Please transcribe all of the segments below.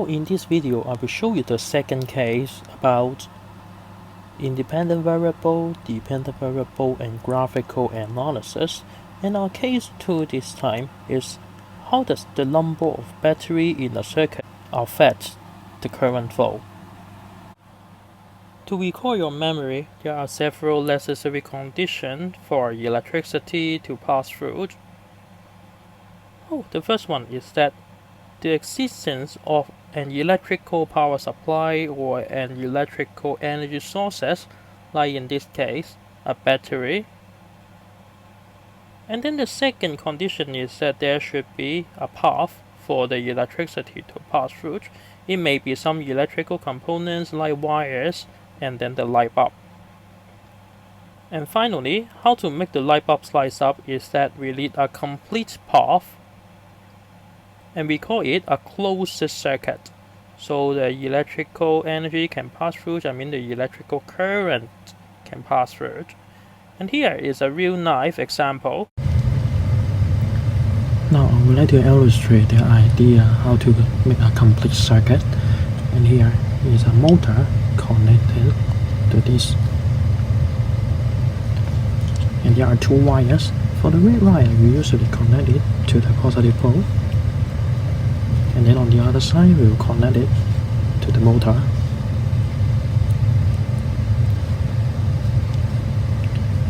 In this video, I will show you the second case about independent variable, dependent variable, and graphical analysis. And our case 2 this time is how does the number of battery in a circuit affect the current flow. To recall your memory, there are several necessary conditions for electricity to pass through. The first one is that the existence of an electrical power supply or an electrical energy sources, like in this case, a battery. And then the second condition is that there should be a path for the electricity to pass through. It may be some electrical components like wires and then the light bulb. And finally, how to make the light bulb light up is that we need a complete path, and we call it a closed circuit. So the electrical energy can pass through, the electrical current can pass through. And here is a real life example. Now I would like to illustrate the idea how to make a complete circuit. And here is a motor connected to this. And there are two wires. For the red wire, we usually connect it to the positive pole. And then on the other side, we will connect it to the motor.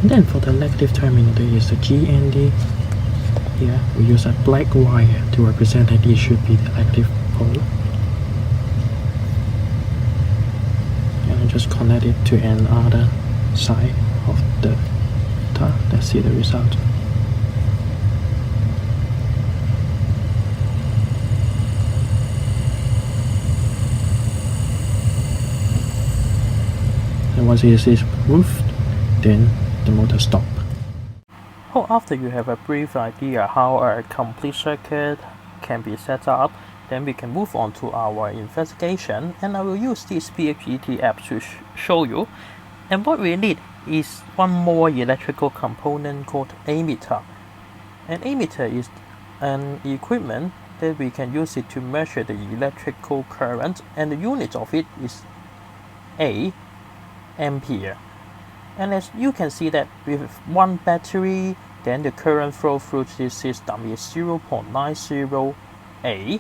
And then for the negative terminal, there is the GND. Here we use a black wire to represent that it should be the active pole. And I just connect it to another side of the motor. Let's see the result. And once it is moved, then the motor stops. After you have a brief idea how a complete circuit can be set up, then we can move on to our investigation, and I will use this PHET app to show you. And what we need is one more electrical component called ammeter. An ammeter is an equipment that we can use it to measure the electrical current, and the unit of it is ampere. And as you can see that with one battery, then the current flow through this system is 0.90 A.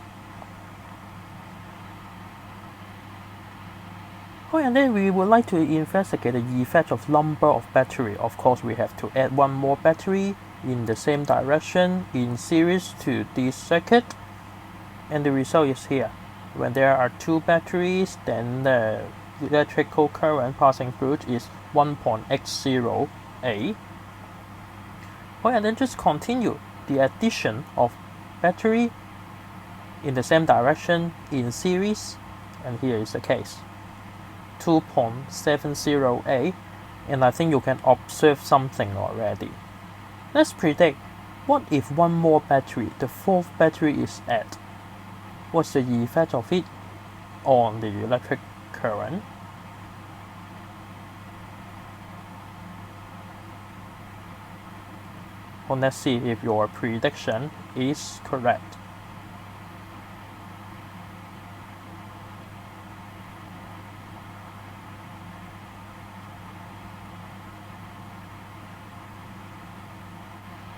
And then we would like to investigate the effect of number of battery. Of course, we have to add one more battery in the same direction in series to this circuit. And the result is here. When there are two batteries, then the electrical current passing through is 1.80 A. And then just continue the addition of battery in the same direction in series, and here is the case 2.70 A. And I think you can observe something already. Let's predict, what if one more battery, the fourth battery, is added? What's the effect of it on the electric current? Let's see if your prediction is correct.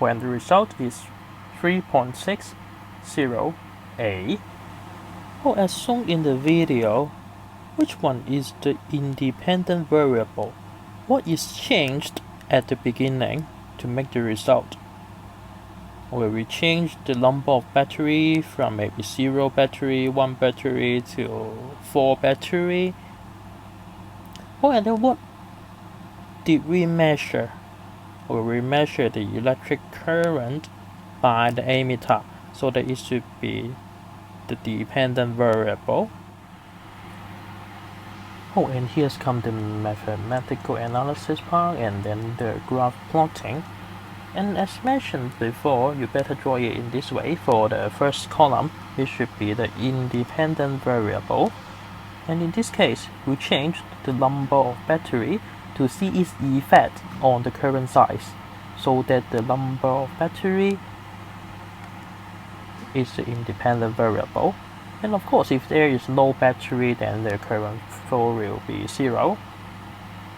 When the result is 3.60 A. As shown in the video, which one is the independent variable? What is changed at the beginning to make the result? We change the number of battery from maybe 0 battery, 1 battery to 4 battery. And then what did we measure? We measure the electric current by the ammeter, so that it should be the dependent variable. And here's come the mathematical analysis part, and then the graph plotting. And as mentioned before, you better draw it in this way. For the first column, it should be the independent variable. And in this case, we change the number of battery to see its effect on the current size, so that the number of battery is the independent variable. And of course, if there is no battery, then the current flow will be 0.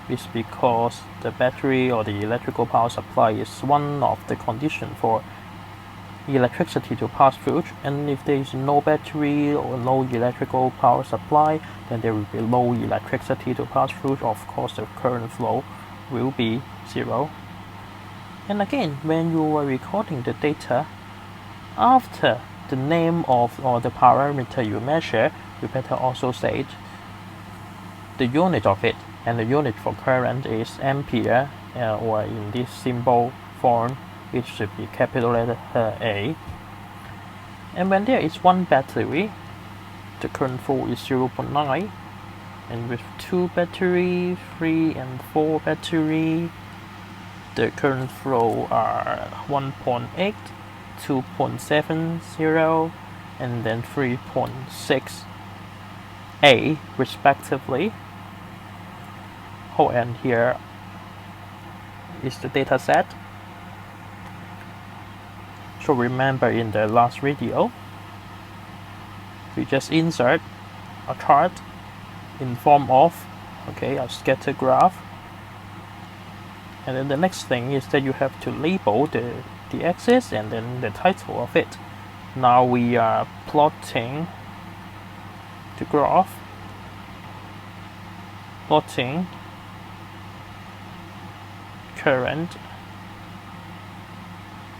It's because the battery or the electrical power supply is one of the conditions for electricity to pass through, and if there is no battery or no electrical power supply, then there will be no electricity to pass through. Of course, the current flow will be 0. And again, when you are recording the data, after the name of or the parameter you measure, you better also state the unit of it, and the unit for current is ampere, or in this symbol form it should be capital letter A. And when there is one battery, the current flow is 0.9, and with 2 battery, 3 and 4 battery, the current flow are 1.8, 2.70, and then 3.6 A respectively. Oh, and here is the data set. So remember, in the last video, we just insert a chart in form of a scatter graph, and then the next thing is that you have to label the axis and then the title of it. Now we are plotting the graph, plotting current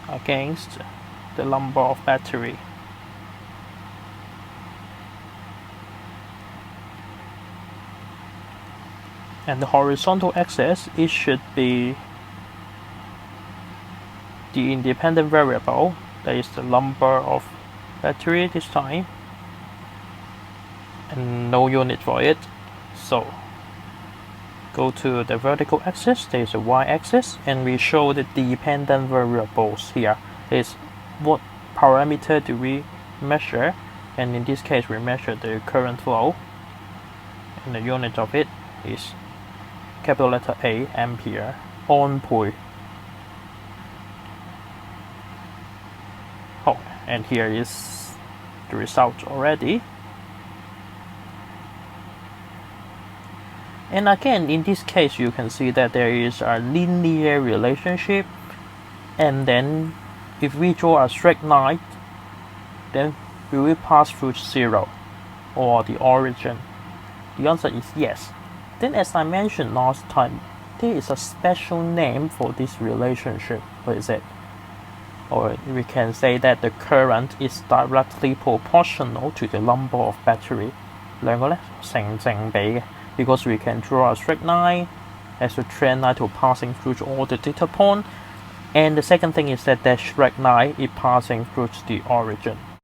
against the number of battery. And the horizontal axis, it should be the independent variable, that is the number of battery this time, and no unit for it. So go to the vertical axis, there is a y-axis, and we show the dependent variables here. Is what parameter do we measure, and in this case we measure the current flow, and the unit of it is capital letter A, ampere, onpui. Oh, and here is the result already. And again, in this case, you can see that there is a linear relationship, and then if we draw a straight line, then will we pass through 0 or the origin? The answer is yes. Then, as I mentioned last time, there is a special name for this relationship. What is it? Or we can say that the current is directly proportional to the number of battery. 兩個呢成正比嘅。Because we can draw a straight line as a trend line to passing through all the data point, and the second thing is that straight line is passing through the origin.